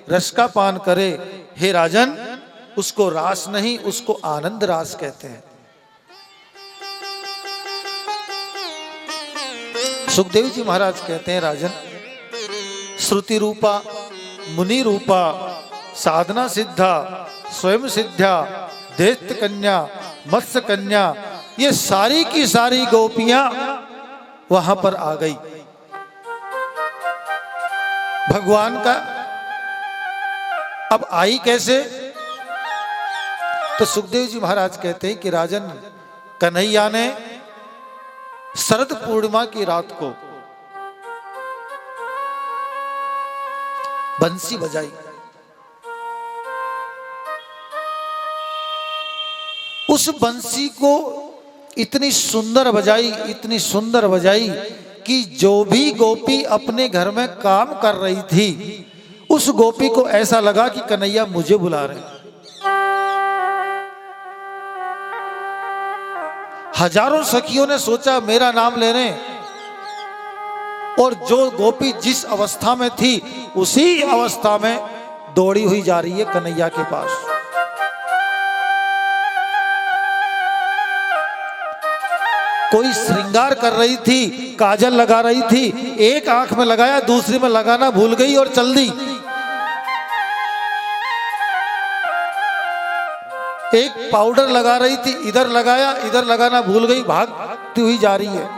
रस का पान करे, हे राजन उसको रास नहीं, उसको आनंद रास कहते हैं। सुखदेव जी महाराज कहते हैं, राजन श्रुति रूपा, मुनि रूपा, साधना सिद्धा, स्वयं सिद्धा, दैत्य कन्या, मत्स्य कन्या, ये सारी की सारी गोपियां वहां पर आ गई। भगवान का अब आई कैसे? तो सुखदेव जी महाराज कहते हैं कि राजन कन्हैया ने शरद पूर्णिमा की रात को बंसी बजाई। उस बंसी को इतनी सुंदर बजाई, इतनी सुंदर बजाई कि जो भी गोपी अपने घर में काम कर रही थी, उस गोपी को ऐसा लगा कि कन्हैया मुझे बुला रहे हैं। हजारों सखियों ने सोचा मेरा नाम ले रहे हैं, और जो गोपी जिस अवस्था में थी उसी अवस्था में दौड़ी हुई जा रही है कन्हैया के पास। कोई श्रृंगार कर रही थी, काजल लगा रही थी, एक आंख में लगाया दूसरी में लगाना भूल गई और चल दी। एक पाउडर लगा रही थी, इधर लगाया इधर लगाना भूल गई, भागती हुई जा रही है।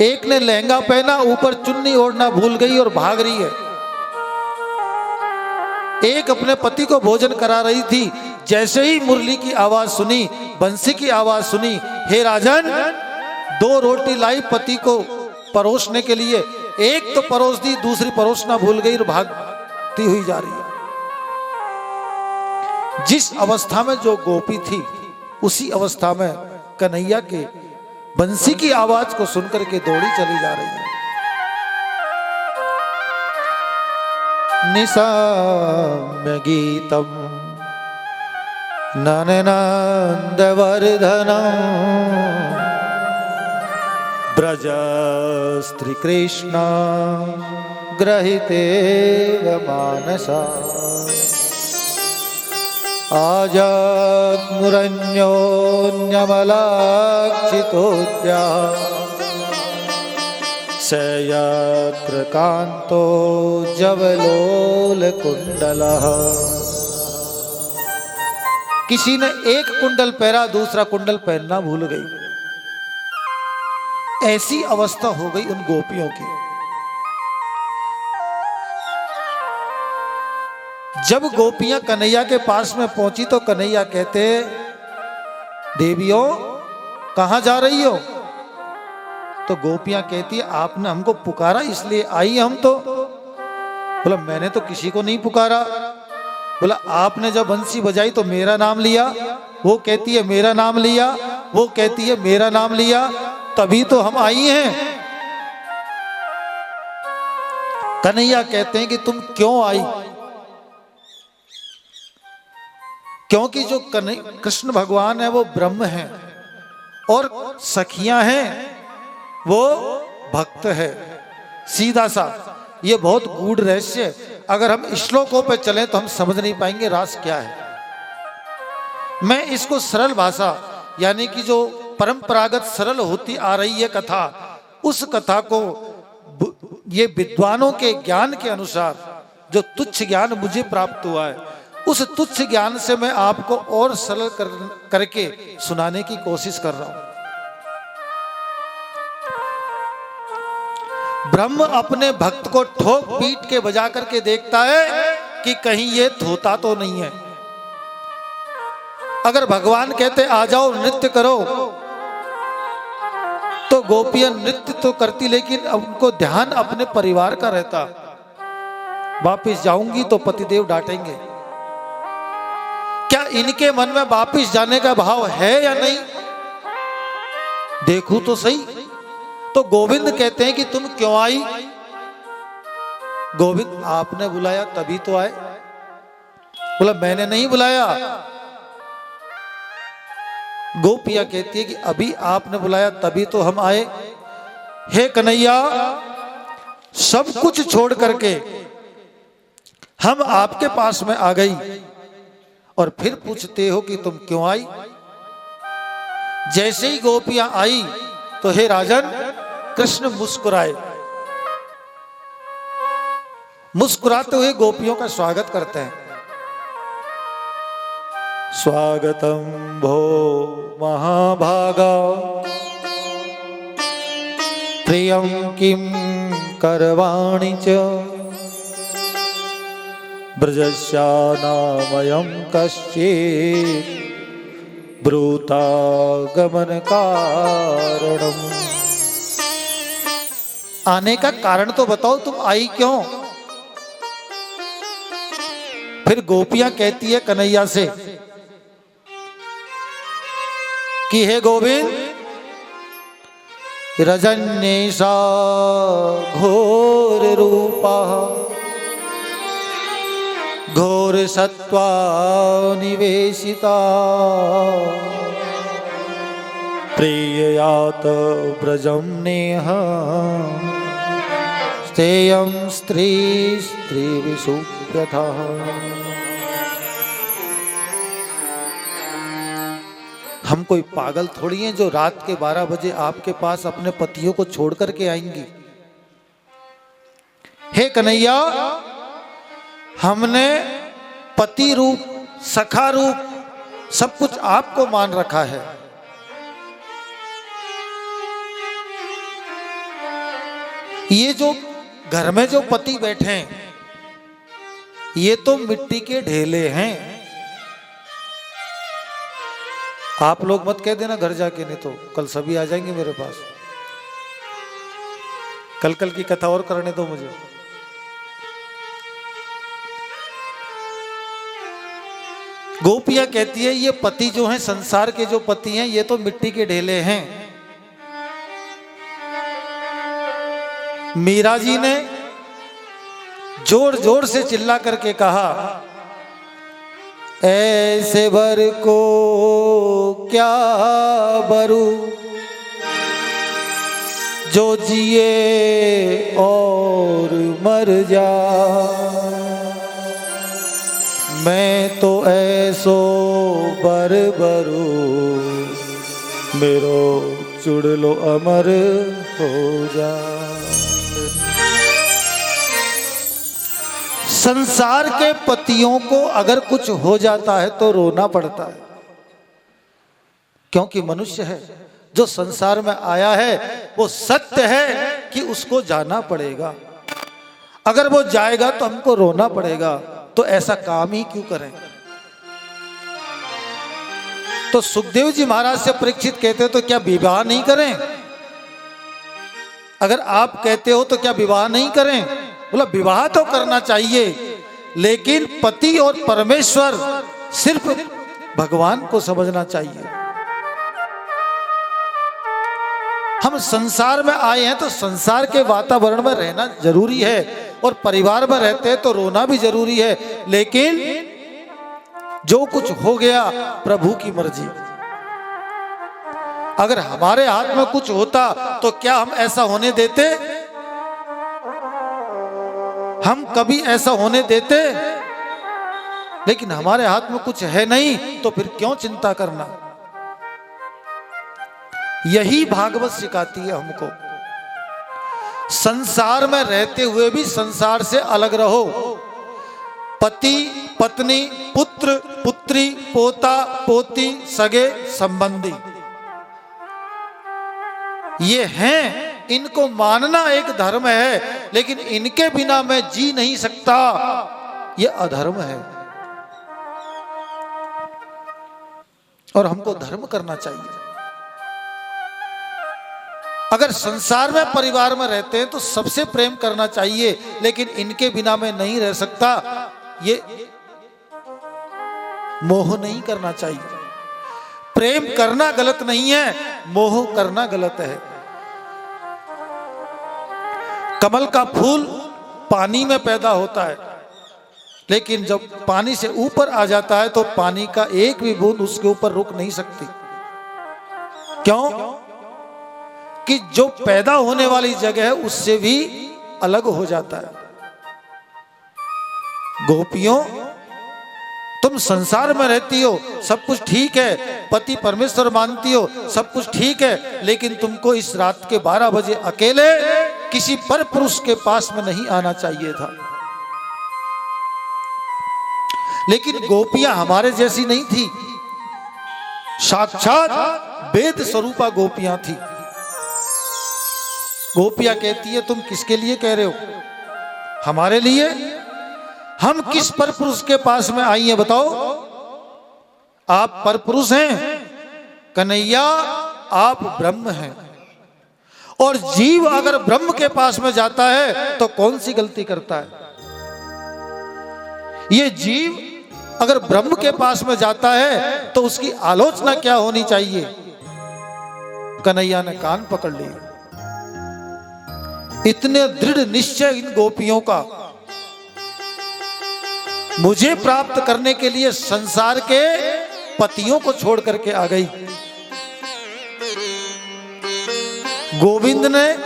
एक ने लहंगा पहना, ऊपर चुन्नी ओढ़ना भूल गई और भाग रही है। एक अपने पति को भोजन करा रही थी, जैसे ही मुरली की आवाज सुनी, बंसी की आवाज सुनी, हे राजन 2 रोटी लाई पति को परोसने के लिए, एक तो परोस दी, दूसरी परोसना भूल गई और भागती हुई जा रही है। जिस अवस्था में जो गोपी थी उसी अवस्था में कन्हैया के बंसी की आवाज को सुनकर के दौड़ी चली जा रही है। निशाम्य गीतम नंदवर्धनम ब्रज स्त्री कृष्ण ग्रहितेव मानसा आजन्योन्यमलाक्षितोद्या सयत्र कांतो जवलोल कुंडलः। किसी ने एक कुंडल पहना, दूसरा कुंडल पहनना भूल गई। ऐसी अवस्था हो गई उन गोपियों की। जब गोपियां कन्हैया के पास में पहुंची तो कन्हैया कहते, देवियों कहां जा रही हो? तो गोपियां कहती, आपने हमको पुकारा इसलिए आई हम तो। बोला मैंने तो किसी को नहीं पुकारा। बोला आपने जब बंसी बजाई तो मेरा नाम लिया। वो कहती है मेरा नाम लिया, वो कहती है मेरा नाम लिया, तभी तो हम आई हैं। कन्हैया कहते हैं कि तुम क्यों आई? क्योंकि जो कृष्ण भगवान है वो ब्रह्म है और सखियां हैं वो भक्त है। सीधा सा, ये बहुत गूढ़ रहस्य है। अगर हम श्लोकों पे चलें तो हम समझ नहीं पाएंगे रास क्या है। मैं इसको सरल भाषा, यानी कि जो परंपरागत सरल होती आ रही है कथा, उस कथा को ये विद्वानों के ज्ञान के अनुसार जो तुच्छ ज्ञान मुझे प्राप्त हुआ है, उस तुच्छ ज्ञान से मैं आपको और सरल करके सुनाने की कोशिश कर रहा हूं। ब्रह्म अपने भक्त को ठोक पीट के बजा करके देखता है कि कहीं ये थोता तो नहीं है। अगर भगवान कहते आ जाओ नृत्य करो, तो गोपियां नृत्य तो करती, लेकिन उनको ध्यान अपने परिवार का रहता। वापिस जाऊंगी तो पतिदेव डांटेंगे। क्या इनके मन में वापिस जाने का भाव है या नहीं? देखूं तो सही। तो गोविंद कहते हैं कि तुम क्यों आई? गोविंद आपने बुलाया तभी तो आए। बोला मैंने नहीं बुलाया। गोपिया कहती है कि अभी आपने बुलाया तभी तो हम आए। हे कन्हैया, सब कुछ छोड़ करके हम आपके पास में आ गई और फिर पूछते हो कि तुम क्यों आई। जैसे ही गोपियां आई तो हे राजन कृष्ण मुस्कुराए, मुस्कुराते हुए गोपियों का स्वागत करते हैं। स्वागतम भो महाभागा प्रियं किं करवाणि च ब्रजस्यानामयं कश्चित् ब्रूतागमन कारणम्। आने का कारण तो बताओ, तुम आई क्यों? फिर गोपियां कहती है कन्हैया से कि हे गोविंद, रजन्येषा घोर रूपा घोर सत्वा निवेशिता प्रिययात ब्रजम नेह स्तेयं स्त्री स्त्री विशुभ्यथा। हम कोई पागल थोड़ी हैं जो रात के 12 बजे आपके पास अपने पतियों को छोड़ करके आएंगी। हे कन्हैया, हमने पति रूप सखा रूप सब कुछ आपको मान रखा है। ये जो घर में जो पति बैठे हैं ये तो मिट्टी के ढेले हैं। आप लोग मत कह देना घर जाके, नहीं तो कल सभी आ जाएंगे मेरे पास। कल की कथा और करने दो मुझे। गोपियां कहती है ये पति जो हैं, संसार के जो पति हैं, ये तो मिट्टी के ढेले हैं। मीरा जी ने जोर जोर से चिल्ला करके कहा, ऐसे वर को क्या बरू जो जिए और मर जा। मैं तो ऐसो बर बरू मेरो चुड़ लो अमर हो जा। संसार के पतियों को अगर कुछ हो जाता है तो रोना पड़ता है, क्योंकि मनुष्य है जो संसार में आया है वो सत्य है कि उसको जाना पड़ेगा। अगर वो जाएगा तो हमको रोना पड़ेगा, तो ऐसा काम ही क्यों करें। तो सुखदेव जी महाराज से परीक्षित कहते तो क्या विवाह नहीं करें? अगर आप कहते हो तो क्या विवाह नहीं करें? बोला विवाह तो करना चाहिए, लेकिन पति और परमेश्वर सिर्फ भगवान को समझना चाहिए। हम संसार में आए हैं तो संसार के वातावरण में रहना जरूरी है, और परिवार में रहते हैं तो रोना भी जरूरी है, लेकिन जो कुछ हो गया प्रभु की मर्जी। अगर हमारे हाथ में कुछ होता तो क्या हम ऐसा होने देते? हम कभी ऐसा होने देते? लेकिन हमारे हाथ में कुछ है नहीं, तो फिर क्यों चिंता करना। यही भागवत सिखाती है हमको, संसार में रहते हुए भी संसार से अलग रहो। पति पत्नी पुत्र पुत्री पोता पोती सगे संबंधी ये हैं, इनको मानना एक धर्म है, लेकिन इनके बिना मैं जी नहीं सकता, ये अधर्म है। और हमको धर्म करना चाहिए। अगर संसार में परिवार में रहते हैं तो सबसे प्रेम करना चाहिए, लेकिन इनके बिना मैं नहीं रह सकता, ये मोह नहीं करना चाहिए। प्रेम करना गलत नहीं है, मोह करना गलत है। कमल का फूल पानी में पैदा होता है, लेकिन जब पानी से ऊपर आ जाता है तो पानी का एक भी बूंद उसके ऊपर रुक नहीं सकती। क्यों? कि जो पैदा होने वाली जगह है उससे भी अलग हो जाता है। गोपियों, तुम संसार में रहती हो, सब कुछ ठीक है, पति परमेश्वर मानती हो, सब कुछ ठीक है, लेकिन तुमको इस रात के 12 बजे अकेले किसी पर पुरुष के पास में नहीं आना चाहिए था। लेकिन गोपियां हमारे जैसी नहीं थी, साक्षात वेद स्वरूपा गोपियां थी। गोपियां कहती है तुम किसके लिए कह रहे हो? हमारे लिए। हम किस पर पुरुष के पास में आई हैं बताओ? आप पर पुरुष हैं कन्हैया, आप ब्रह्म हैं। और जीव अगर ब्रह्म के पास में जाता है तो कौन सी गलती करता है? ये जीव अगर ब्रह्म के पास में जाता है तो उसकी आलोचना क्या होनी चाहिए? कन्हैया ने कान पकड़ लिए। इतने दृढ़ निश्चय इन गोपियों का, मुझे प्राप्त करने के लिए संसार के पतियों को छोड़ करके आ गई। गोविंद ने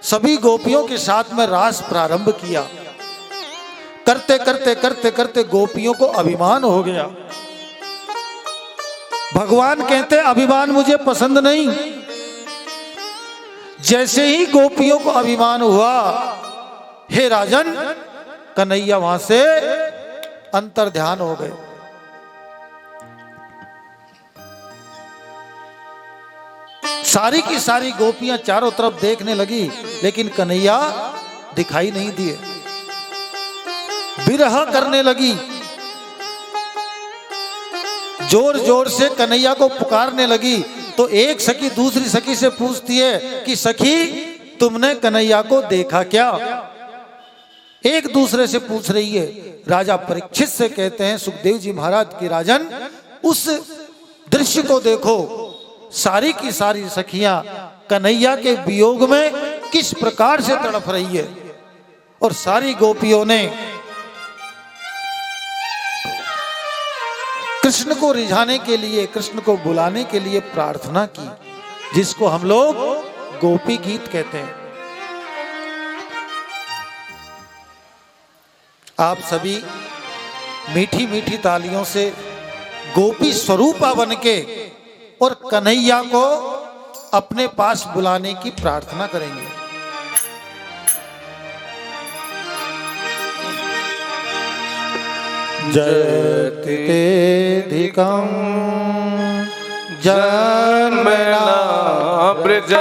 सभी गोपियों के साथ में रास प्रारंभ किया। करते करते करते करते गोपियों को अभिमान हो गया। भगवान कहते अभिमान मुझे पसंद नहीं। जैसे ही गोपियों को अभिमान हुआ, हे राजन, कन्हैया वहां से अंतर ध्यान हो गए। सारी की सारी गोपियां चारों तरफ देखने लगी, लेकिन कन्हैया दिखाई नहीं दिए। विरह करने लगी, जोर जोर से कन्हैया को पुकारने लगी। तो एक सखी दूसरी सखी से पूछती है कि सखी तुमने कन्हैया को देखा क्या? एक दूसरे से पूछ रही है। राजा परीक्षित से कहते हैं सुखदेव जी महाराज की राजन, उस दृश्य को देखो, सारी की सारी सखियां कन्हैया के वियोग में किस प्रकार से तड़प रही है। और सारी गोपियों ने कृष्ण को रिझाने के लिए, कृष्ण को बुलाने के लिए प्रार्थना की, जिसको हम लोग गोपी गीत कहते हैं। आप सभी मीठी मीठी तालियों से गोपी स्वरूपा बन के और कन्हैया को अपने पास बुलाने की प्रार्थना करेंगे। जयतेधिकं जन्मना ब्रज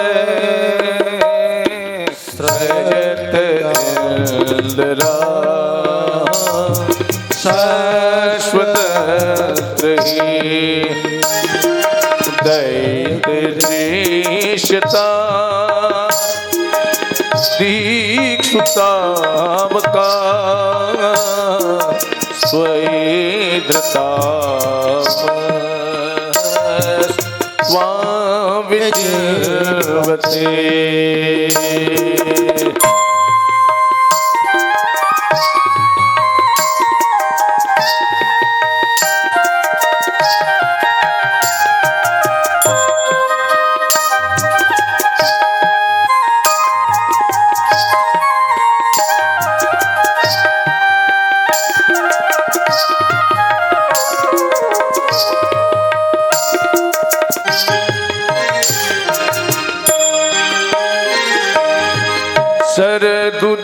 शाश्वत दैत्यता दीक्षुतावका स्वेद्रता स्वाविजवते।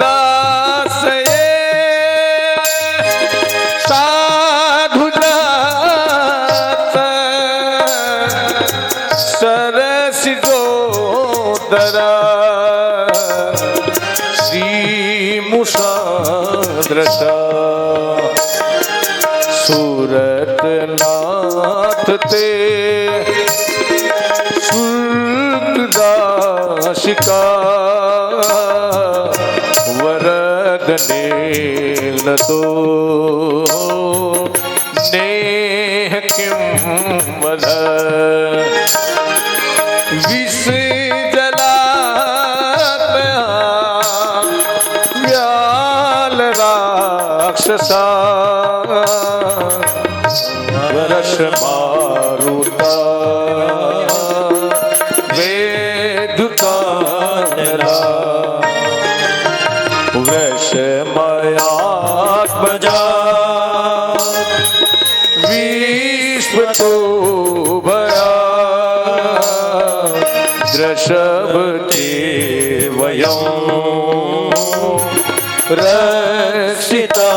सरदुदासये साधुजात सरसिजोदरा श्रीमुषादृशा सूरतनाथ ते सुरदाशिका वरदनेल तो नेह किं वद विष जलात्मया व्याल राक्षसा वरष मारुता वेदुकानरा वृषमयात्मजा विश्व तो भया दृषभ के वयं रक्षिता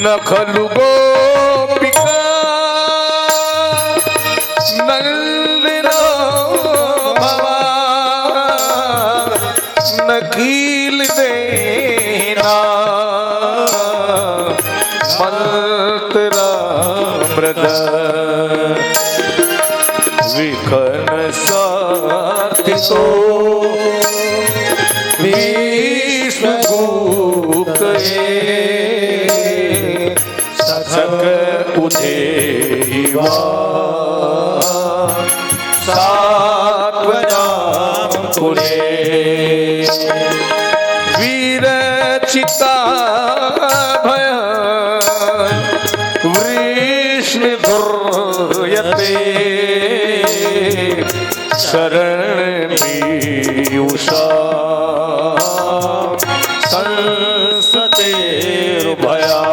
न खलु गोपिका नंदिनो भवा न कील देना मंत्रा मृद विखन सातिसो भीष्म गुप्त सक उठेवा सात्वनाम पुरे वीरचिता भय वृष्णि धुर्यते शरण पीयूषा संसतेर्भया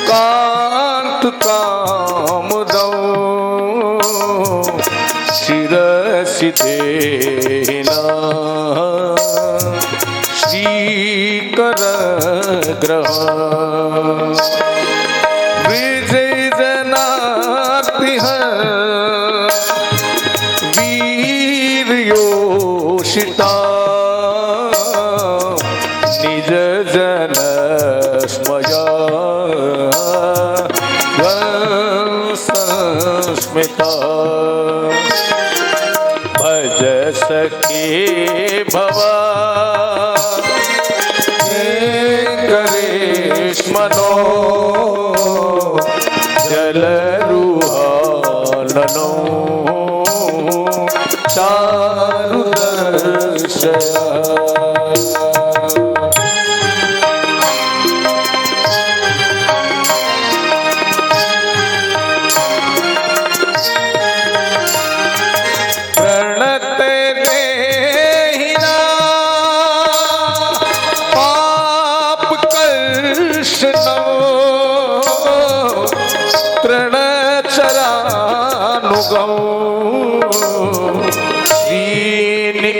कांत कामदौ शिरसि देना श्रीकर ग्रह विजय जनार्तिह वीर योषिता निज जन स्मया वंशस्मिता भज सखे भवा करेष्मनो जलरुहाननो चारुदर्शया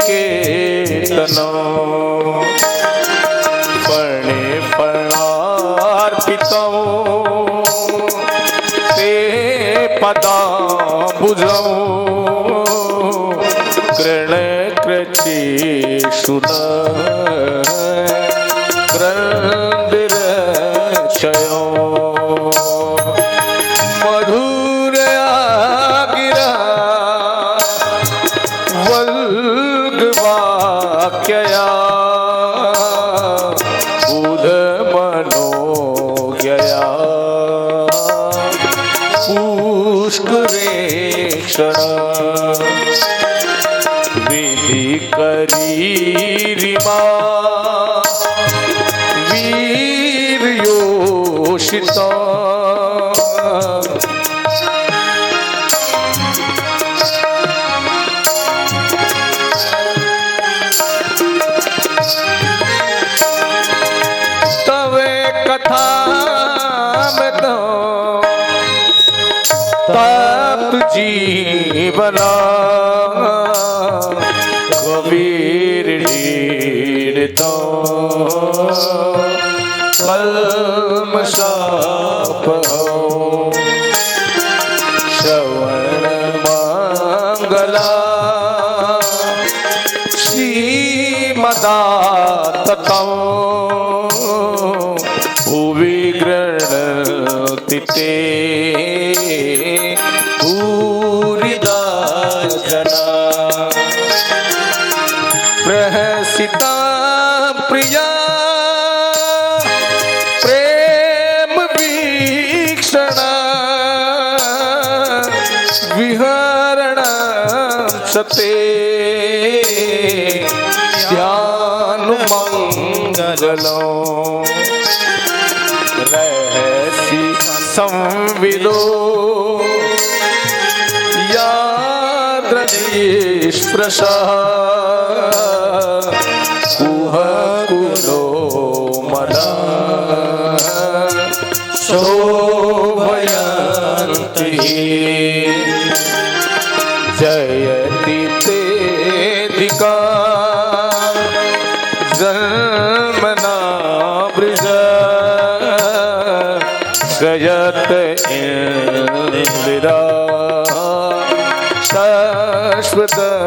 श्रीनिकेतन पर्णे पर्णार्पितौ ते पदाम्बुजौ कृणकृचिषु क्रन्दिरक्षयो वाक्यया बुध मनोज्ञया पुष्करेक्षण विधि करीरिमा वीर योषिता तप्त जीवना कबीर नीरता कल्मषाप श्रवण मंगला श्रीमदाततौ भुवि गृह्णन्ति ते भूरिदा जना प्रहसिता प्रिया प्रेम वीक्षण विहरण सते ध्यान मंग मंगलो रहसी संविदो याद्रदेश प्रसाद कुह कुलो मदा शोभयन्ति जयति तेदिका जन्मना वृज गयत इंदिरा शाश्वतत्री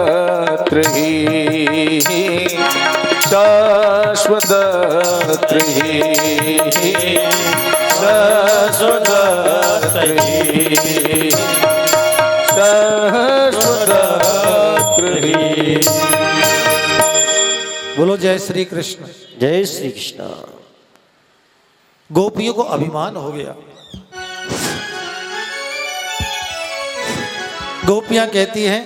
शाश्वतत्री शाश्वतत्री शाश्वतत्री। बोलो जय श्री कृष्ण। जय श्री कृष्ण। गोपियों को अभिमान हो गया। गोपियां कहती हैं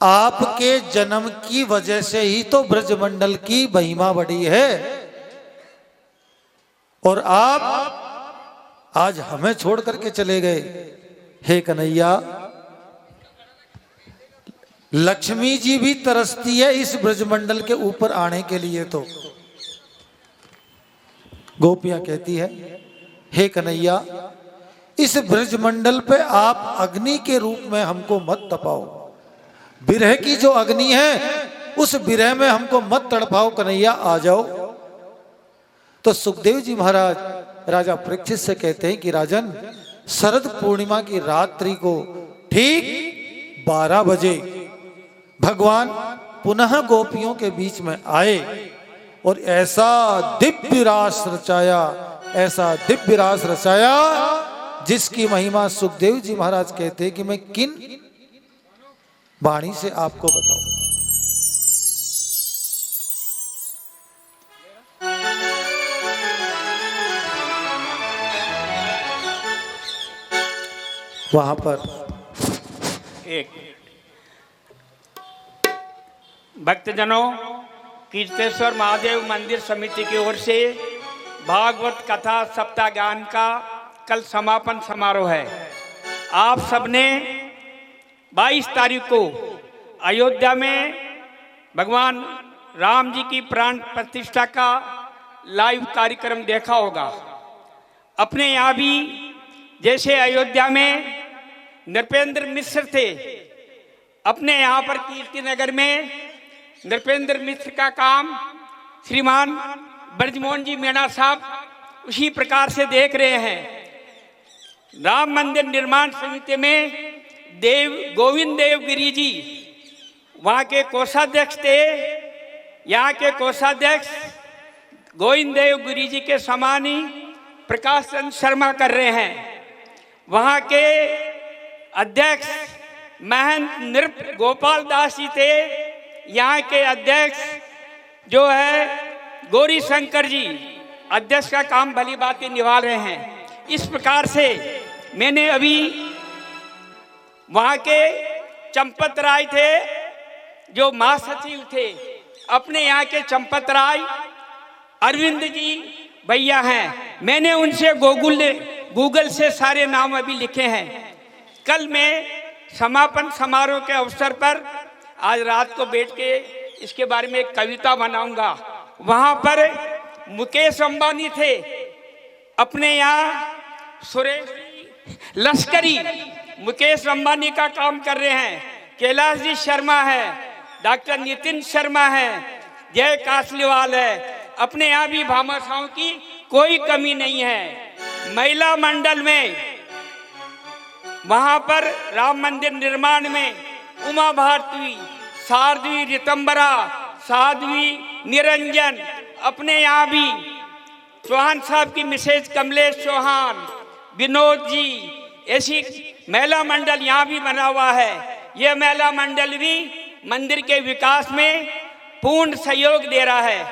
आपके जन्म की वजह से ही तो ब्रजमंडल की महिमा बढ़ी है और आप आज हमें छोड़ करके चले गए। हे कन्हैया, लक्ष्मी जी भी तरसती है इस ब्रजमंडल के ऊपर आने के लिए। तो गोपियां कहती है हे कन्हैया, इस ब्रजमंडल पे आप अग्नि के रूप में हमको मत तपाओ। विरह की जो अग्नि है उस विरह में हमको मत तड़पाओ कन्हैया, आ जाओ। तो सुखदेव जी महाराज राजा परीक्षित से कहते हैं कि राजन, शरद पूर्णिमा की रात्रि को ठीक 12 बजे भगवान पुनः गोपियों के बीच में आए और ऐसा दिव्य रास रचाया, ऐसा दिव्य रास रचाया जिसकी महिमा सुखदेव जी महाराज कहते हैं कि मैं किन वाणी से आपको बताऊं। वहां पर एक भक्तजनों, कीर्तेश्वर महादेव मंदिर समिति की ओर से भागवत कथा सप्ताह ज्ञान का कल समापन समारोह है। आप सबने 22 तारीख को अयोध्या में भगवान राम जी की प्राण प्रतिष्ठा का लाइव कार्यक्रम देखा होगा। अपने यहाँ भी जैसे अयोध्या में नृपेंद्र मिश्र थे, अपने यहाँ पर कीर्तिनगर में नृपेंद्र मिश्र का काम श्रीमान ब्रजमोहन जी मीणा साहब उसी प्रकार से देख रहे हैं। राम मंदिर निर्माण समिति में गोविंद देव गिरी जी वहाँ के कोषाध्यक्ष थे। यहाँ के कोषाध्यक्ष गोविंद देव गिरी जी के समान ही प्रकाश चंद्र शर्मा कर रहे हैं। वहाँ के अध्यक्ष महंत नृप गोपाल दास जी थे। यहाँ के अध्यक्ष जो है गौरी शंकर जी अध्यक्ष का काम भली बातें निभा रहे हैं। इस प्रकार से मैंने अभी वहाँ के चंपत राय थे जो महासचिव थे, अपने यहाँ के चंपत राय अरविंद जी भैया हैं। मैंने उनसे गूगल से सारे नाम अभी लिखे हैं। कल मैं समापन समारोह के अवसर पर आज रात को बैठ के इसके बारे में एक कविता बनाऊंगा। वहाँ पर मुकेश अंबानी थे, अपने यहाँ सुरेश लश्करी मुकेश अंबानी का काम कर रहे हैं। कैलाश जी शर्मा है, डॉक्टर नितिन शर्मा है, जय कासलीवाल है। अपने यहाँ भी भामाशाहों की कोई कमी नहीं है। महिला मंडल में वहाँ पर राम मंदिर निर्माण में उमा भारती, साध्वी रितंबरा, साध्वी निरंजन, अपने यहाँ भी चौहान साहब की मिसेज कमलेश चौहान, विनोद जी, ऐसी महिला मंडल यहाँ भी बना हुआ है। यह महिला मंडल भी मंदिर के विकास में पूर्ण सहयोग दे रहा है।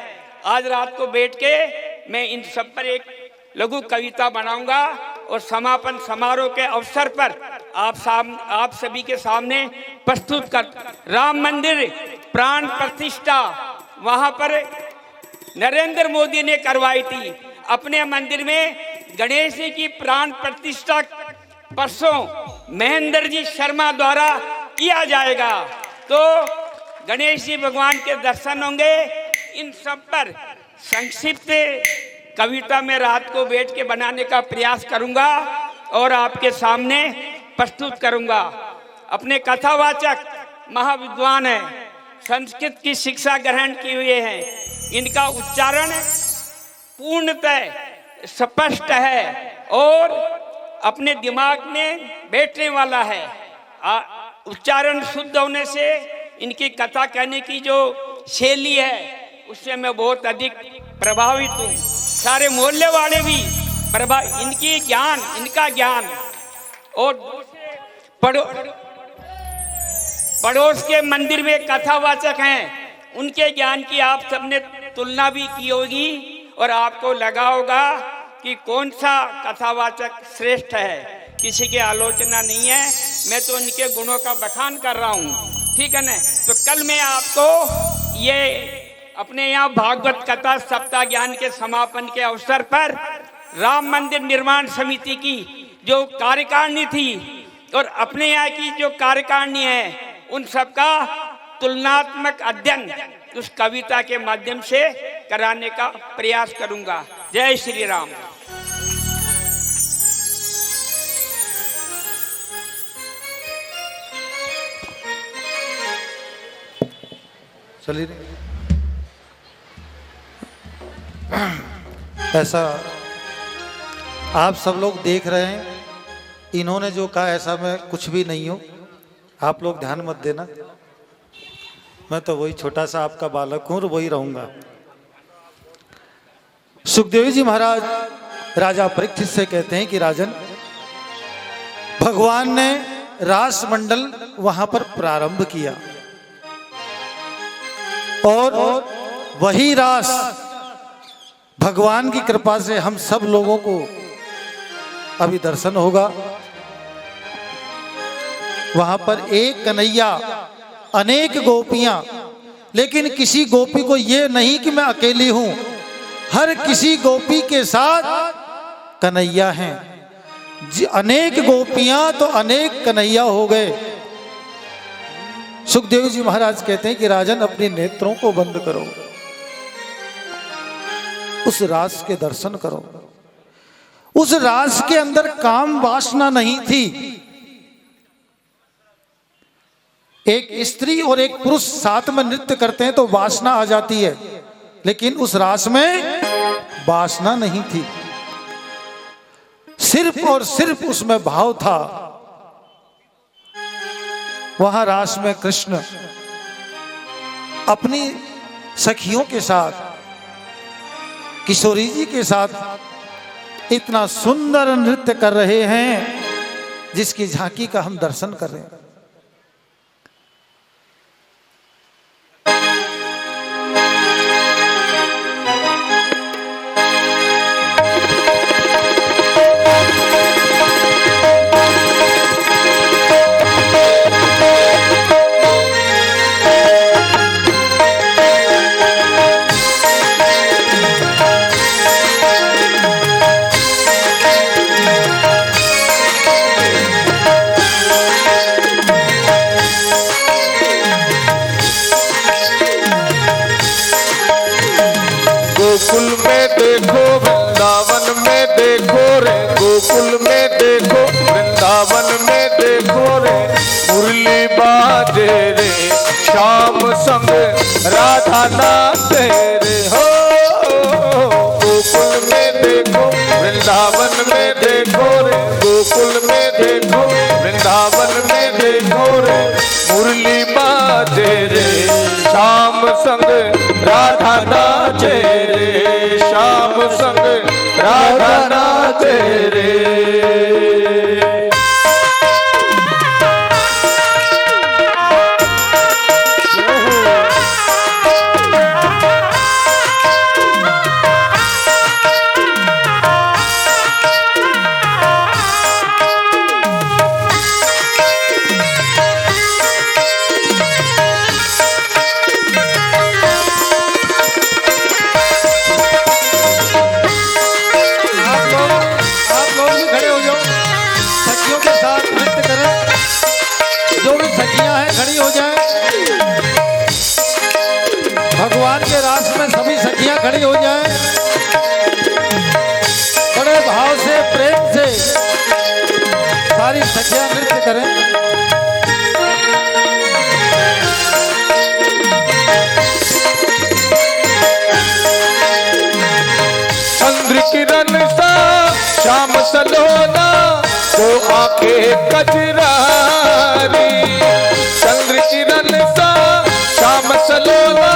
आज रात को बैठ के मैं इन सब पर एक लघु कविता बनाऊंगा और समापन समारोह के अवसर पर आप सभी के सामने प्रस्तुत कर। राम मंदिर प्राण प्रतिष्ठा, वहाँ पर नरेंद्र मोदी ने करवाई थी। अपने मंदिर में गणेश जी की प्राण प्रतिष्ठा परसों महेंद्र जी शर्मा द्वारा किया जाएगा। तो गणेश जी भगवान के दर्शन होंगे। इन सब पर संक्षिप्त कविता में रात को बैठ के बनाने का प्रयास करूंगा और आपके सामने प्रस्तुत करूंगा। अपने कथावाचक महाविद्वान है, संस्कृत की शिक्षा ग्रहण किए हुए हैं। इनका उच्चारण पूर्णतः स्पष्ट है और अपने दिमाग में बैठने वाला है। उच्चारण शुद्ध होने से इनकी कथा कहने की जो शैली है उससे मैं बहुत अधिक प्रभावित हूँ। सारे मोहल्ले वाले भी इनका ज्ञान और पड़ोस के मंदिर में कथावाचक हैं, उनके ज्ञान की आप सबने तुलना भी की होगी और आपको लगा होगा कि कौन सा कथावाचक श्रेष्ठ है। किसी की आलोचना नहीं है, मैं तो उनके गुणों का बखान कर रहा हूँ, ठीक है ना। तो कल मैं आपको ये अपने यहाँ भागवत कथा सप्ताह ज्ञान के समापन के अवसर पर राम मंदिर निर्माण समिति की जो कार्यकारिणी थी और अपने यहाँ की जो कार्यकारिणी है उन सबका तुलनात्मक अध्ययन उस कविता के माध्यम से कराने का प्रयास करूंगा। जय श्री राम। चलिए, ऐसा आप सब लोग देख रहे हैं, इन्होंने जो कहा ऐसा मैं कुछ भी नहीं हूं, आप लोग ध्यान मत देना। मैं तो वही छोटा सा आपका बालक हूं और वही रहूंगा। सुखदेव जी महाराज राजा परीक्षित से कहते हैं कि राजन, भगवान ने रास मंडल वहां पर प्रारंभ किया और वही रास भगवान की कृपा से हम सब लोगों को अभी दर्शन होगा। वहां पर एक कन्हैया, अनेक गोपियां, लेकिन किसी गोपी को ये नहीं कि मैं अकेली हूं, हर किसी गोपी के साथ कन्हैया हैं। अनेक गोपियां तो अनेक कन्हैया हो गए। सुखदेव जी महाराज कहते हैं कि राजन, अपने नेत्रों को बंद करो, उस रास के दर्शन करो। उस रास के अंदर काम वासना नहीं थी। एक स्त्री और एक पुरुष साथ में नृत्य करते हैं तो वासना आ जाती है, लेकिन उस रास में वासना नहीं थी। सिर्फ और सिर्फ उसमें भाव था। वहां रास में कृष्ण अपनी सखियों के साथ, किशोरी जी के साथ इतना सुंदर नृत्य कर रहे हैं जिसकी झांकी का हम दर्शन कर रहे हैं। गोकुल में देखो वृंदावन में देखो रे, गोकुल में देखो वृंदावन में देखो रे, मुरली बाजे रे श्याम संग राधा नाचे रे हो। गोकुल में देखो वृंदावन में देखो रे, गोकुल में देखो वृंदावन में देखो रे, मुरली बाजे रे श्याम संग राधा नाचे रे, श्याम संग राधा नाचे रे। सखियां हैं खड़ी हो जाएं। भगवान के रास में सभी सखियां खड़ी हो जाएं। बड़े भाव से प्रेम से सारी सखियां नृत्य करें। चंद्र किरण सा श्याम सलोना वो आंखें कजरारी। चंद्र किरण सा श्याम सलोना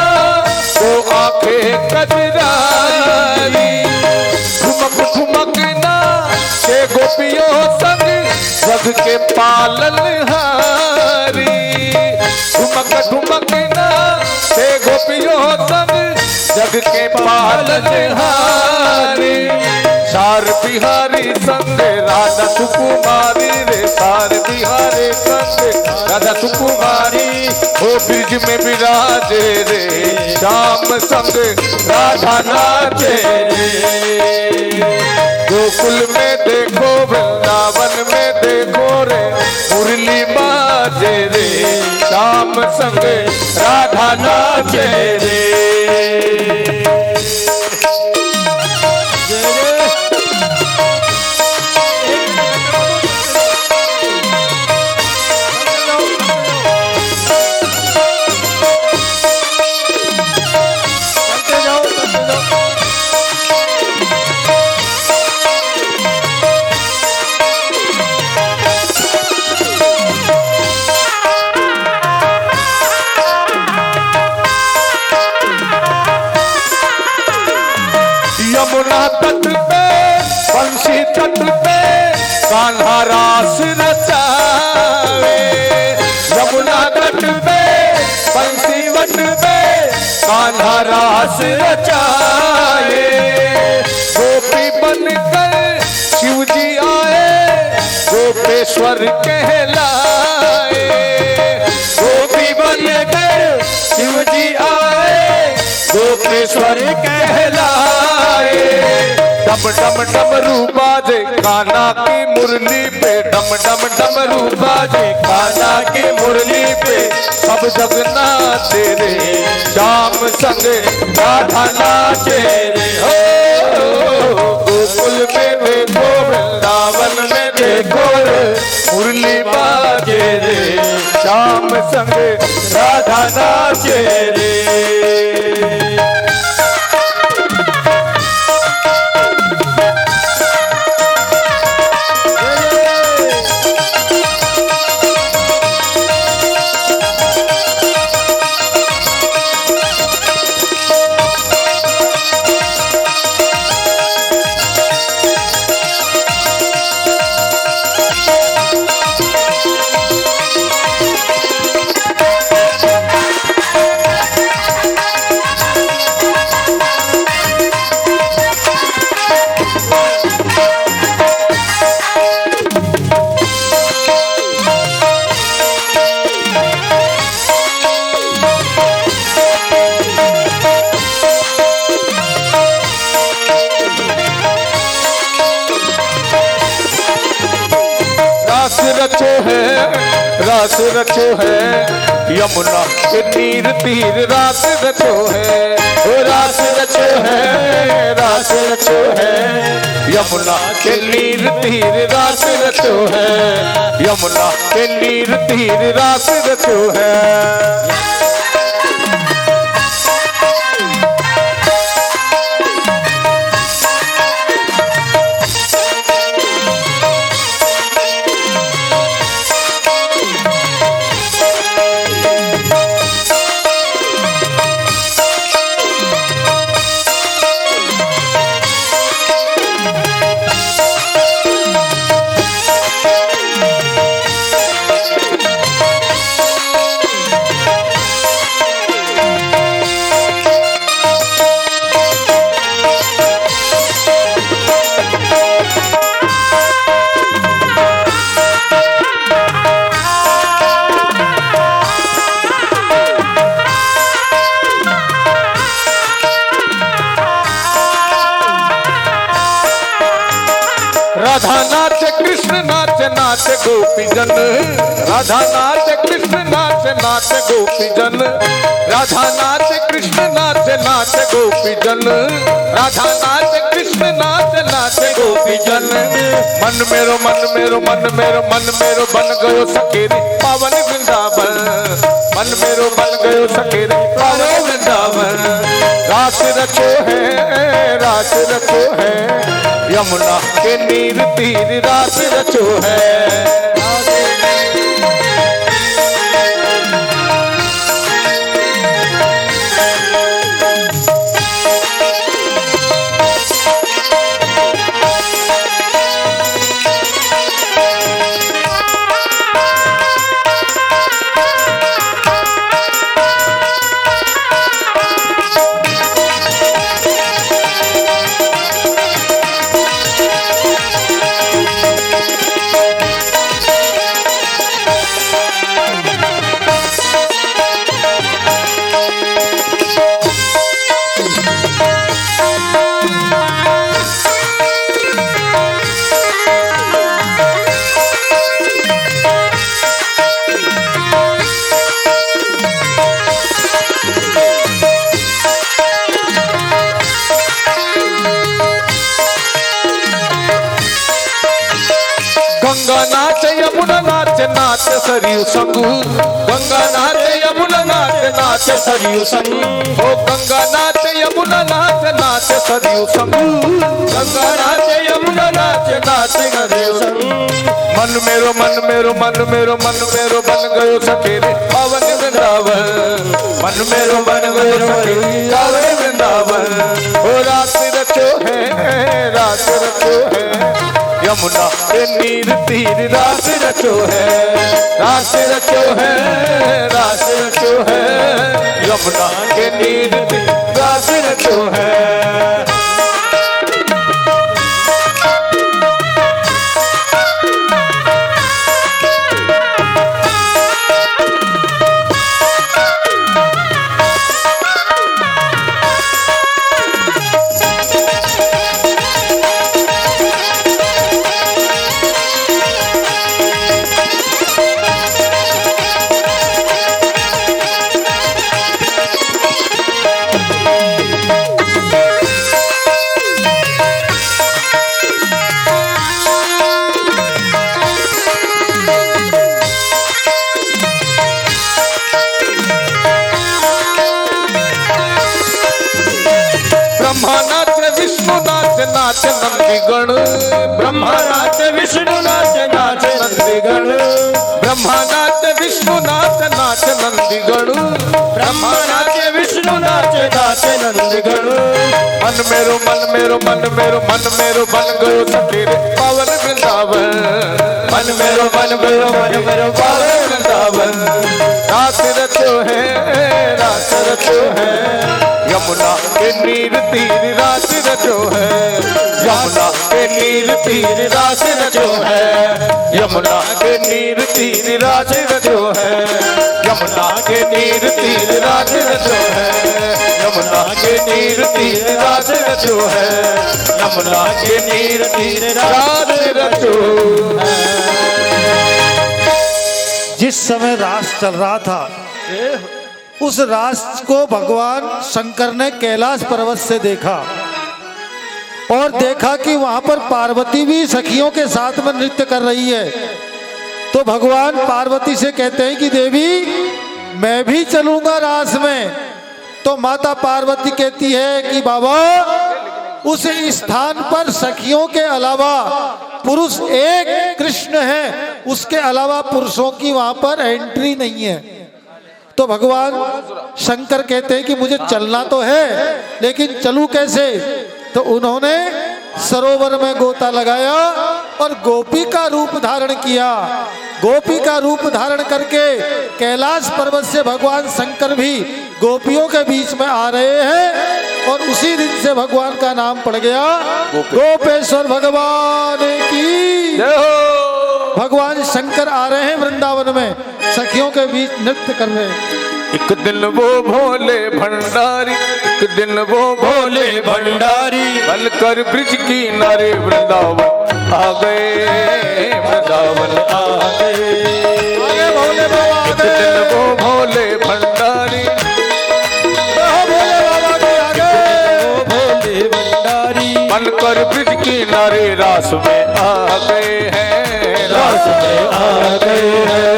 वो आंखें कजरारी। ठुमक ठुमकना छे गोपियों संग जग के पालन हारी। ठुमक ठुमकना छे गोपियों संग जग के पालन हारी। सार बिहारी संग राधा सुकुमारी रे। सार बिहारी संग राधा सुकुमारी ओ ब्रिज में विराजे रे। श्याम संग राधा नाचे रे। गोकुल में देखो वृंदावन में देखो रे मुरली बाजे रे। श्याम संग राधा नाचे रे। यमुना तट पे बंसी तट पे कान्हा रास रचावे। यमुना तट पे बंसी वट पे कान्हा रास रचाए। गोपी बनकर शिव जी आए गोपेश्वर कहलाए। गोपी बनकर शिव जी आए गोपेश्वर कहलाए। डम डम डमरू बाजे कान्हा की मुरली पे। डम डम डमरू बाजे कान्हा की मुरली पे। सब जग नाचे रे श्याम संग राधा नाचे रे। हो गोकुल में देखो वृंदावन में देखो रे मुरली बाजे रे। श्याम संग राधा नाचे रे। रास रचो है यमुना के तीर तीर रास रचो है। ओ रास रचो है रास रचो है यमुना के नीर तीर रास रचो है। यमुना के नीर तीर रास रचो है। नाचे गोपी जन, राधा नाचे कृष्ण नाचे नाचे गोपी जन, राधा नाचे कृष्ण नाचे नाचे गोपी जन, राधा नाचे कृष्ण नाचे नाचे गोपी जन। मन मेरो मन मेरो मन मेरो मन मेरो बन गयो सकेरे पावन वृंदावन, मन मेरो बन गयो सकेरे पावन वृंदावन। रास रचो है रास रचो है, यमुना के नीर तीर रास रचो है। गंगा नाचे यमुना नाचे नाचे सरयू संग, गंगा नाचे यमुना नाचे नाचे सरयू संग, ओ गंगा नाचे यमुना नाचे नाचे सरयू संग, गंगा नाचे यमुना नाचे नाचे सरयू संग। मन मेरो मन मेरो मन मेरो मन मेरो बन गयो सकेरे पावन वृंदावन, मन मेरो बन गयो सकेरे पावन वृंदावन। ओ रास रचो है रास रचो है, यमुना के नीर तीर रास रचो है, रास रचो है रास रचो है, यमुना के नीर तीर रास रचो है। ब्रह्मा नाचे विष्णु नाचे नाचे नंदीगण, ब्रह्मा नाचे विष्णु नाचे नाचे नंदीगण, ब्रह्मा नाचे विष्णु नाचे नाचे नंदीगण, ब्रह्मा नाचे विष्णु नाचे नाचे नंदीगण। मन मेरो मन मेरो मन मेरो मन मेरो बन गयो सकेरे पावन वृंदावन, मन मेरो मन मेरो मन मेरो पावन वृंदावन। रास रचो है रास रचो है, यमुना के नीर तीर रास रचो है, यमुना के नीर तीर रास रचो है, यमुना के नीर तीर रास रचो है, यमुना के नीर तीर रास रचो है, यमुना के नीर तीर रास रचो है, यमुना के नीर तीर रास रचो है। जिस समय रास चल रहा था, उस रास को भगवान शंकर ने कैलाश पर्वत से देखा और देखा कि वहां पर पार्वती भी सखियों के साथ में नृत्य कर रही है। तो भगवान पार्वती से कहते हैं कि देवी मैं भी चलूंगा रास में। तो माता पार्वती कहती है कि बाबा उस स्थान पर सखियों के अलावा पुरुष एक कृष्ण है, उसके अलावा पुरुषों की वहां पर एंट्री नहीं है। तो भगवान शंकर कहते हैं कि मुझे चलना तो है, लेकिन चलूं कैसे? तो उन्होंने सरोवर में गोता लगाया और गोपी का रूप धारण किया। गोपी का रूप धारण करके कैलाश पर्वत से भगवान शंकर भी गोपियों के बीच में आ रहे हैं और उसी दिन से भगवान का नाम पड़ गया गोपेश्वर भगवान की। भगवान शंकर आ रहे हैं वृंदावन में, सखियों के बीच नृत्य कर रहे हैं। एक दिन वो भोले भंडारी, एक दिन वो भोले भंडारी, बनकर ब्रिज की नारे वृंदावन आ गए, वृंदावन आ गए। भोले बाबा एक दिन वो भोले भंडारी, भोले बाबा के आगे भोले भंडारी बनकर ब्रिज की नारे रास में आ गए हैं, रास में आ गए हैं।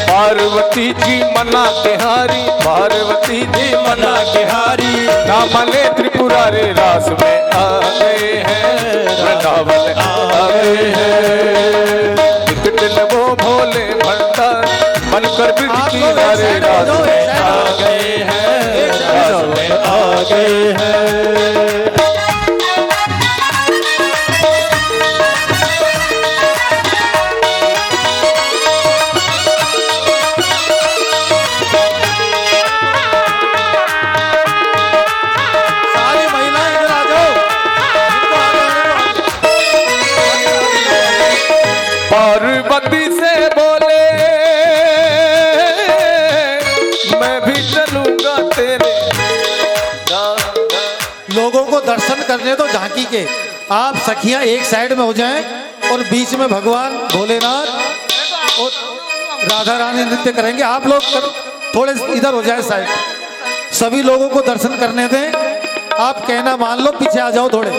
पार्वती जी मना के हारी, पार्वती जी मना के हारी, ना मने त्रिपुरारी रास में आ गए हैं, वृंदावन आ गए हैं। एक दिन वो भोले भंडारी बनकर ब्रिज की नारे रास में आ गए हैं, रास में आ गए हैं। सारी महिलाएं इधर आ जाओ, इनको पार्वती से बोले मैं भी चलूंगा तेरे। लोगों को दर्शन करने दो झांकी के। आप सखियां एक साइड में हो जाएं और बीच में भगवान भोलेनाथ और राधा रानी नृत्य करेंगे। आप लोग थोड़े इधर हो जाए साइड, सभी लोगों को दर्शन करने दें। आप कहना मान लो, पीछे आ जाओ थोड़े।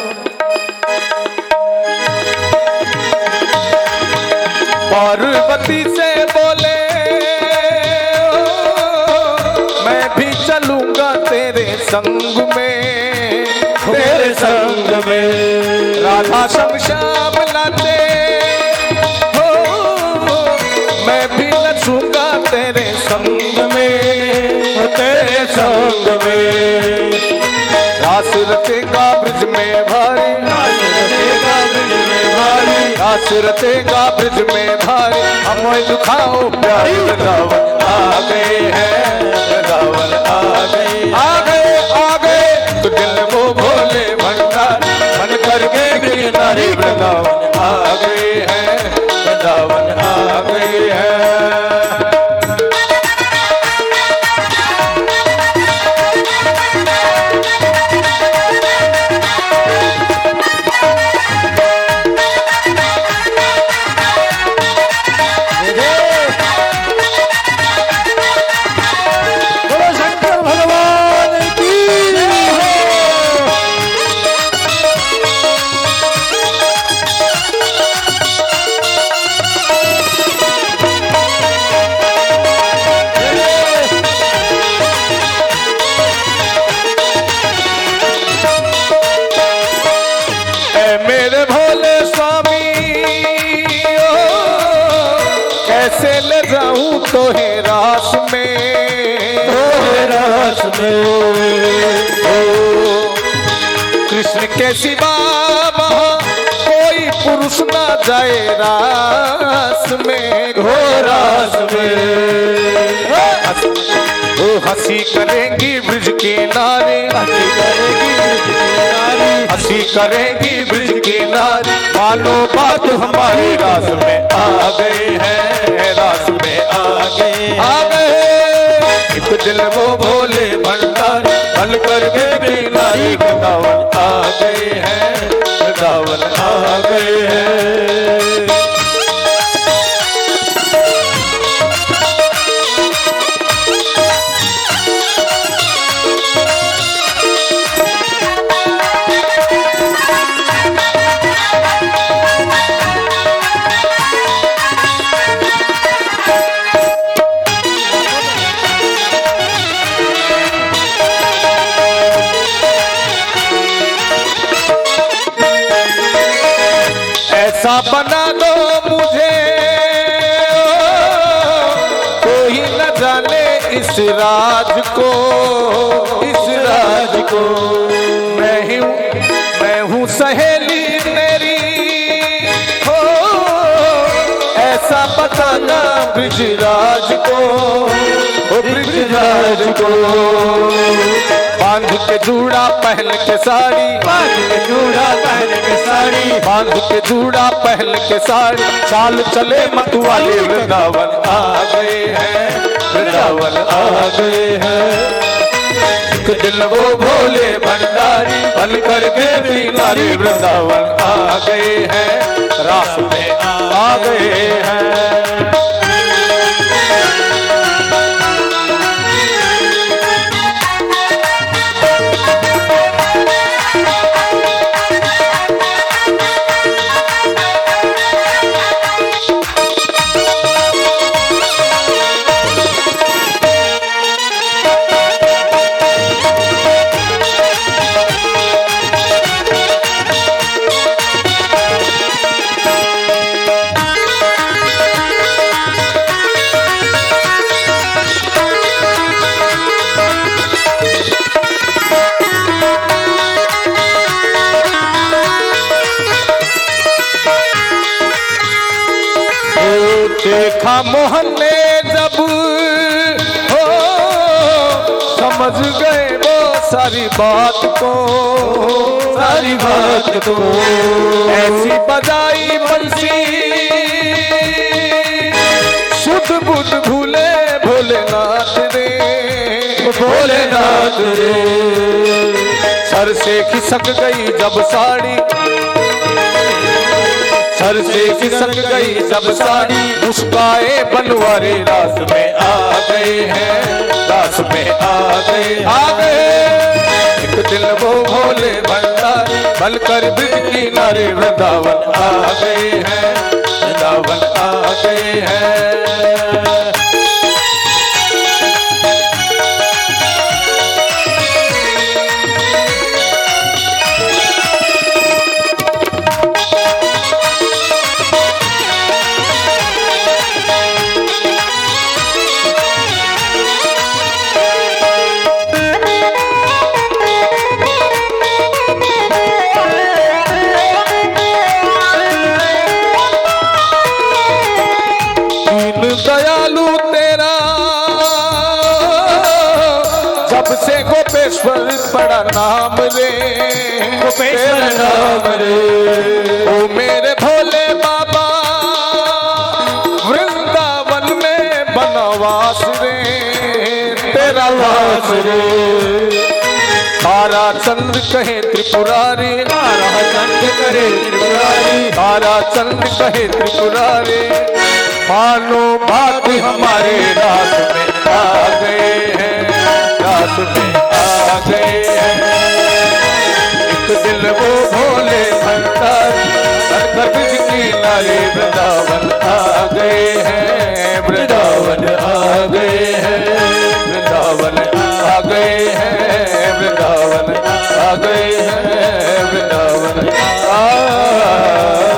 पार्वती से बोले मैं भी चलूंगा तेरे संग में, तेरे संग में। राधा संग श्याम लाते हो, मैं भी नचूंगा तेरे संग में, तेरे संग में। रास रचेगा ब्रिज में भारी, रास रचेगा ब्रिज में भारी, रास रचेगा ब्रिज में भारी। हमें दुखाओ प्यारी, वृंदावन आ गए हैं, वृंदावन आ गए, आ गए, आ गए। तो दिल वो भोले भंडारी बनकर के नारी वृंदावन आ गए हैं, वृंदावन आ गए हैं। बोलो शंकर भगवान की जय। ऐ मेरे भोले स्वामी ओ, कैसे ले जाऊं तो है रास में, रास में। ओ कृष्ण के सिवा वहाँ कोई पुरुष ना जाए रास में, घो रास में। ओ हंसी करेंगी ब्रिज किनारे, हंसी करेंगी ब्रिज किनारे, हंसी करेंगी ब्रिज किनारे। मानो बात हमारी रास में आ गए हैं, रास में आ गए, आ गए। एक दिल वो भोले भंडारी बनकर के नारी वृंदावन आ गए हैं, वृंदावन आ गए हैं। ऐसा बना दो मुझे कोई न जाने इस राज को, इस राज को। मैं हूँ सहेली मेरी हो, ऐसा बताना ब्रिजराज को, ओ ब्रिजराज को। बांध के जूड़ा पहन के साड़ी, बांध के जूड़ा पहन के साड़ी, बांध के जूड़ा पहन के साड़ी। चाल चले मतवाले वृंदावन आ गए हैं, वृंदावन आ गए हैं। एक दिन वो भोले भंडारी बन करके नारे वृंदावन आ गए हैं, रास में आ गए हैं। देखा मोहन ने जब हो समझ गए वो सारी बात को, सारी बात को। ऐसी बजाई बंसी शुद्ध बुद्ध भूले भोलेनाथ रे, भोलेनाथ रे। सर से खिसक गई जब साड़ी, सर से खिसक गई जब साड़ी, मुस्काए बनवारे रास में आ गए हैं, रास में आ गए, आ गए। एक दिल वो भोले भंडारी बनकर ब्रिज किनारे वृंदावन आ गए हैं, वृंदावन आ गए हैं। दयालु तेरा जब से गोपेश्वर बड़ा नाम रे, गोपेश्वर नाम रे। ओ मेरे भोले बाबा वृंदावन में बनवास रे, तेरा वास रे। तारा चंद्र कहे त्रिपुरारी, तारा चंद्र कहे त्रिपुरारी, तारा चंद्र कहे त्रिपुरारी। मानो भाग हमारे रात में आ गए हैं, रात में आ गए हैं। एक दिल वो भोले भंडारी बनकर ब्रिज किनारे वृंदावन आ गए हैं, वृंदावन आ गए हैं, वृंदावन आ गए हैं, वृंदावन आ गए हैं, वृंदावन आ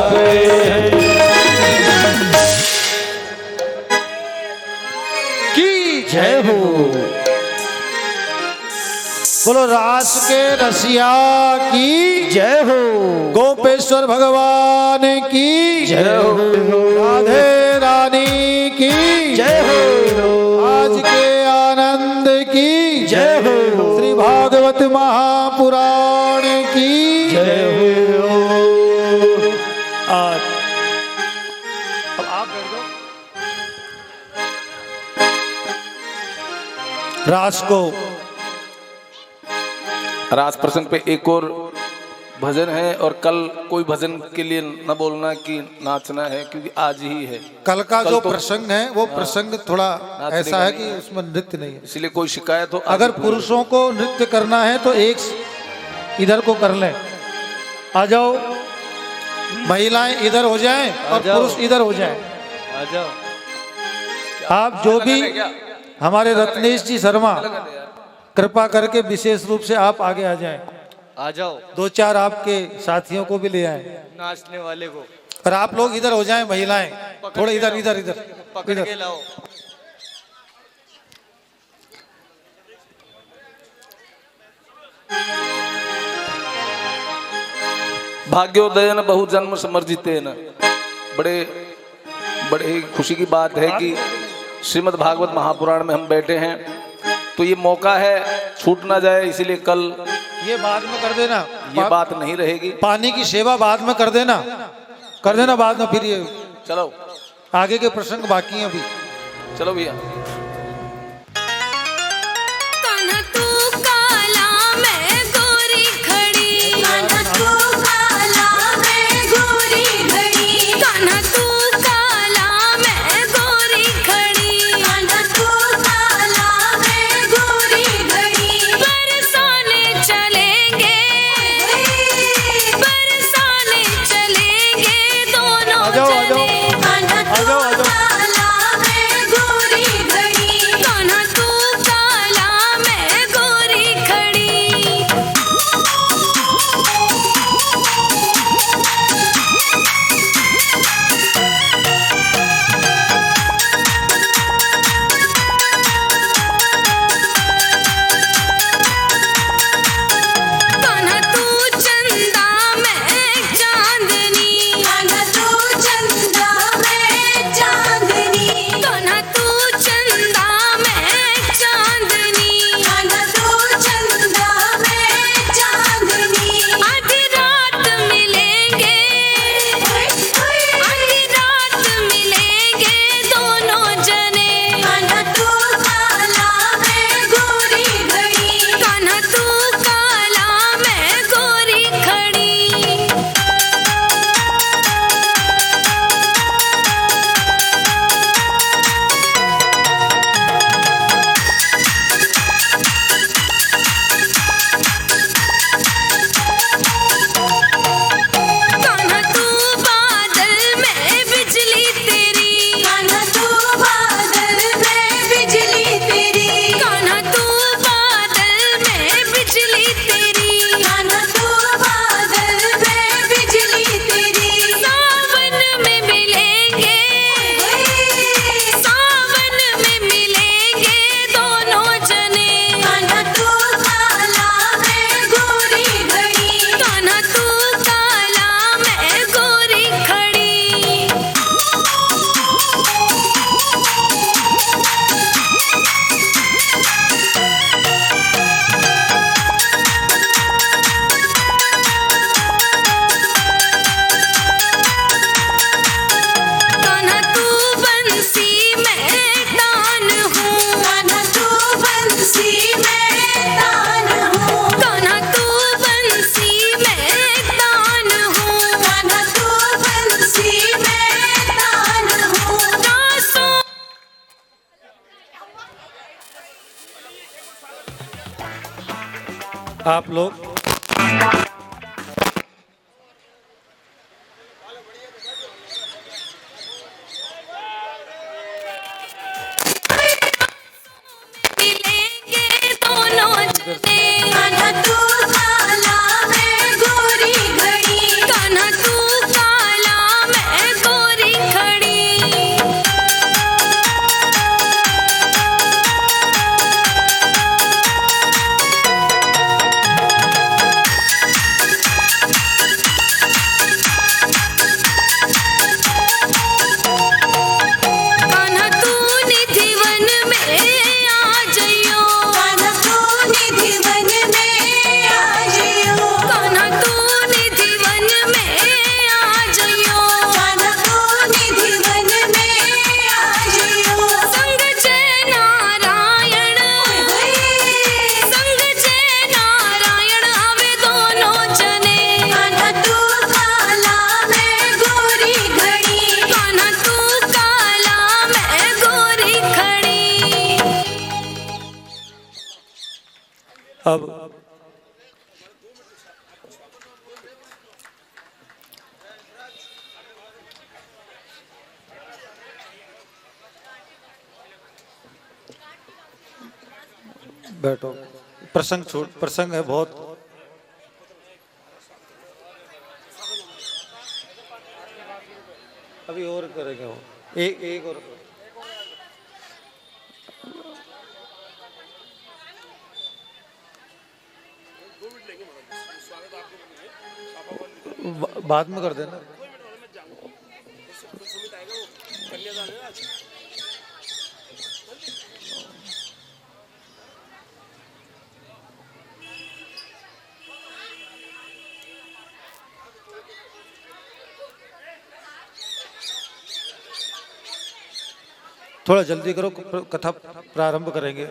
गए हैं। जय हो। बोलो रास के रसिया की जय हो, गोपेश्वर भगवान की जय हो, राधे रानी की जय हो, आज के आनंद की जय हो, श्री भागवत महापुराण की जय हो। अब आप कर दो रास को। रास प्रसंग पे एक और भजन है, और कल कोई भजन के लिए न बोलना कि नाचना है, क्योंकि आज ही है। कल का जो प्रसंग है वो प्रसंग थोड़ा ऐसा है कि उसमें नृत्य नहीं है, इसलिए कोई शिकायत हो। अगर पुरुषों को नृत्य करना है तो एक इधर को कर लें, आ जाओ। महिलाएं इधर हो जाएं और पुरुष इधर हो जाएं। आ जाओ। आप जो भी हमारे रत्नेश जी शर्मा, कृपा करके विशेष रूप से आप आगे आ जाएं। आ जाओ। दो चार आपके साथियों को भी ले आए, नाचने वाले को। पर आप लोग इधर हो जाएं, महिलाएं थोड़े इधर इधर इधर पकड़ के लाओ। भाग्योदयन बहुजन्म समर्जितेन। बड़े बड़े खुशी की बात है कि श्रीमद् भागवत महापुराण में हम बैठे हैं, तो ये मौका है, छूट ना जाए। इसीलिए कल ये बाद में कर देना, ये बात नहीं रहेगी। पानी की सेवा बाद में कर देना बाद में। फिर ये चलो आगे के प्रसंग बाकी हैं अभी। चलो भैया। कान्हा तू काला मैं गोरी खड़ी, कान्हा तू आप लोग मिलेंगे दोनों जने। कान्हा तू काला मैं गोरी घड़ी, कान्हा तू काला मैं गोरी खड़ी। कान्हा तू निधि वन में आ जइयो, कान्हा तू निधि वन में आ जइयो, कान्हा तू निधि वन में आ जइयो, कान्हा तू निधि वन में आ जइयो। संग जय नारायण, संग जय नारायण आवे दोनों जने। कान्हा तू काला मैं गोरी घड़ी, कान्हा तू काला मैं गोरी खड़ी। अब बैठो। प्रसंग है बहुत। अभी और करेंगे वो, एक और बाद में कर देना। थोड़ा जल्दी करो, कथा प्रारंभ करेंगे।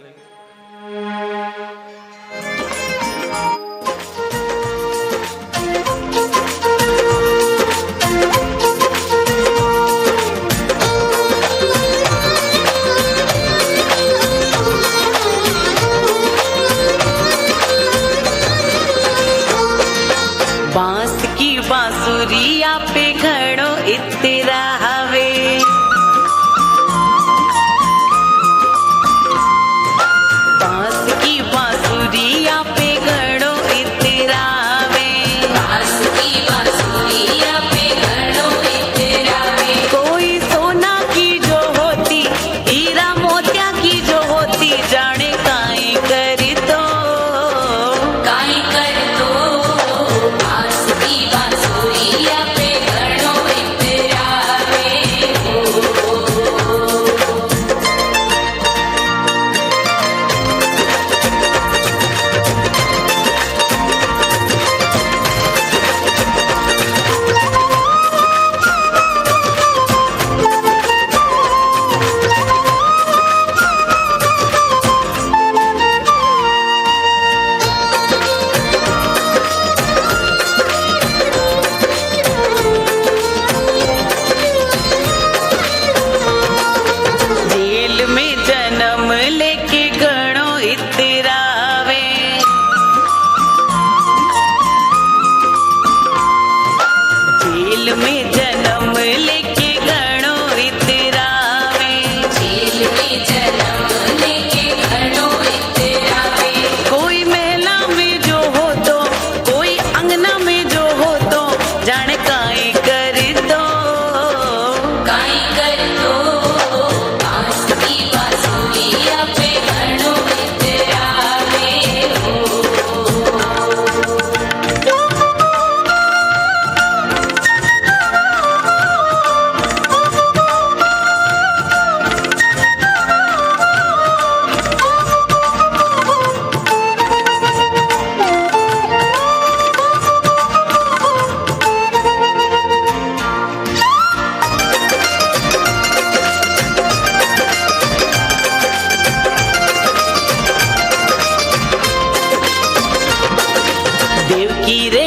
बांस की बांसुरिया पे घड़ो इतरा हवे, बांस की बांसुरिया पे घड़ो इतरा हवे, बांस की बांसुरिया पे घड़ो इतरा हवे। कोई सोना की जो होती, हीरा मोतिया की जो होती, जाने काई कर दो, काई कर दो। बांस की बांसुरिया पे घड़ो इतरा हवे। जेल में जन्म लेके घणो इतरावे, जेल में जन्म लेके घणो इतरावे, जेल में जन्म लेके घणो इतरावे। कोई महला में जो हो तो, कोई अंगना में जो हो तो, जाने काई कर दो, काई कर दो। बांस की बांसुरिया पे घड़ो इतरावे। देवकी रे